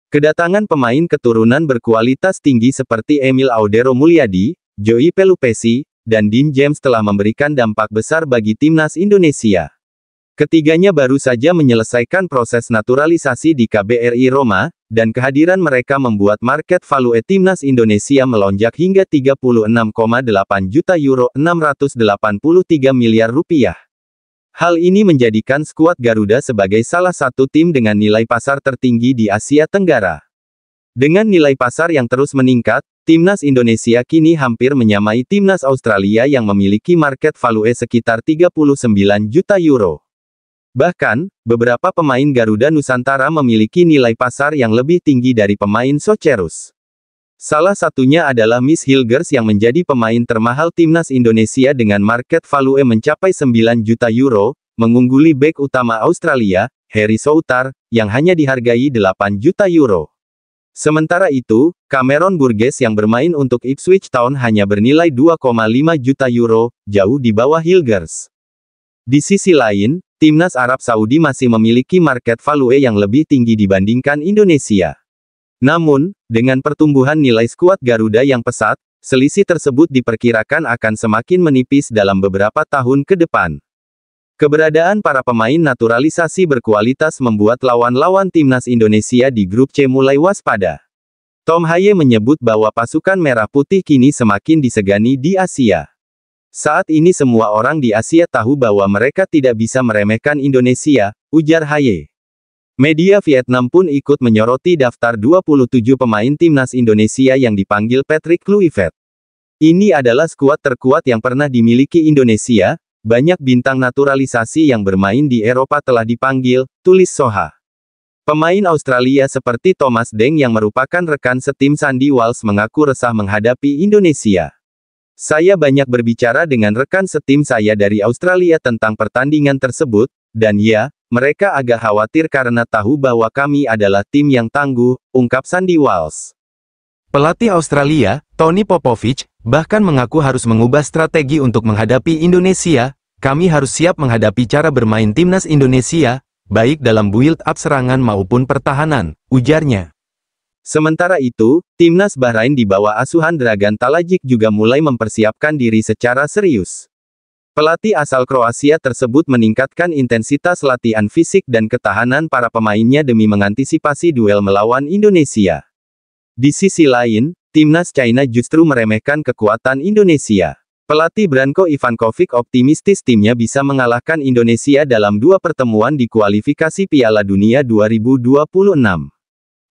Kedatangan pemain keturunan berkualitas tinggi seperti Emil Audero Mulyadi, Joey Pelupesi, dan Dean James telah memberikan dampak besar bagi timnas Indonesia. Ketiganya baru saja menyelesaikan proses naturalisasi di KBRI Roma, dan kehadiran mereka membuat market value timnas Indonesia melonjak hingga 36,8 juta euro (683 miliar rupiah). Hal ini menjadikan skuad Garuda sebagai salah satu tim dengan nilai pasar tertinggi di Asia Tenggara. Dengan nilai pasar yang terus meningkat, timnas Indonesia kini hampir menyamai timnas Australia yang memiliki market value sekitar 39 juta euro. Bahkan, beberapa pemain Garuda Nusantara memiliki nilai pasar yang lebih tinggi dari pemain Socherus. Salah satunya adalah Miss Hilgers yang menjadi pemain termahal timnas Indonesia dengan market value mencapai 9 juta euro, mengungguli bek utama Australia, Harry Souttar, yang hanya dihargai 8 juta euro. Sementara itu, Cameron Burgess yang bermain untuk Ipswich Town hanya bernilai 2,5 juta euro, jauh di bawah Hilgers. Di sisi lain, timnas Arab Saudi masih memiliki market value yang lebih tinggi dibandingkan Indonesia. Namun, dengan pertumbuhan nilai skuad Garuda yang pesat, selisih tersebut diperkirakan akan semakin menipis dalam beberapa tahun ke depan. Keberadaan para pemain naturalisasi berkualitas membuat lawan-lawan timnas Indonesia di grup C mulai waspada. Tom Haye menyebut bahwa pasukan merah putih kini semakin disegani di Asia. Saat ini semua orang di Asia tahu bahwa mereka tidak bisa meremehkan Indonesia, ujar Haye. Media Vietnam pun ikut menyoroti daftar 27 pemain timnas Indonesia yang dipanggil Patrick Kluivert. Ini adalah skuad terkuat yang pernah dimiliki Indonesia, banyak bintang naturalisasi yang bermain di Eropa telah dipanggil, tulis Soha. Pemain Australia seperti Thomas Deng yang merupakan rekan setim Sandy Walsh mengaku resah menghadapi Indonesia. Saya banyak berbicara dengan rekan setim saya dari Australia tentang pertandingan tersebut, dan ya, mereka agak khawatir karena tahu bahwa kami adalah tim yang tangguh, ungkap Sandy Walsh. Pelatih Australia, Tony Popovich, bahkan mengaku harus mengubah strategi untuk menghadapi Indonesia. Kami harus siap menghadapi cara bermain timnas Indonesia, baik dalam build-up serangan maupun pertahanan, ujarnya. Sementara itu, timnas Bahrain di bawah asuhan Dragan Talajic juga mulai mempersiapkan diri secara serius. Pelatih asal Kroasia tersebut meningkatkan intensitas latihan fisik dan ketahanan para pemainnya demi mengantisipasi duel melawan Indonesia. Di sisi lain, timnas China justru meremehkan kekuatan Indonesia. Pelatih Branko Ivankovic optimistis timnya bisa mengalahkan Indonesia dalam 2 pertemuan di kualifikasi Piala Dunia 2026.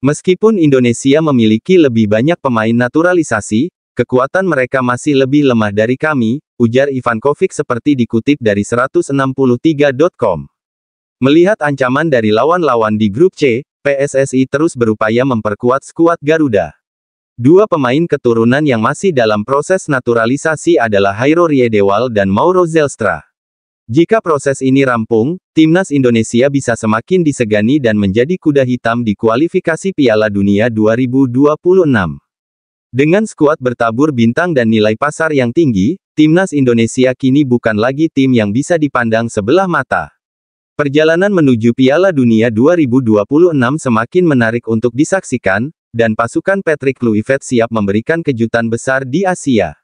Meskipun Indonesia memiliki lebih banyak pemain naturalisasi, kekuatan mereka masih lebih lemah dari kami, ujar Ivankovic seperti dikutip dari 163.com. Melihat ancaman dari lawan-lawan di grup C, PSSI terus berupaya memperkuat skuad Garuda. 2 pemain keturunan yang masih dalam proses naturalisasi adalah Hairo Riedewald dan Mauro Zelstra. Jika proses ini rampung, timnas Indonesia bisa semakin disegani dan menjadi kuda hitam di kualifikasi Piala Dunia 2026. Dengan skuad bertabur bintang dan nilai pasar yang tinggi, timnas Indonesia kini bukan lagi tim yang bisa dipandang sebelah mata. Perjalanan menuju Piala Dunia 2026 semakin menarik untuk disaksikan, dan pasukan Patrick Kluivert siap memberikan kejutan besar di Asia.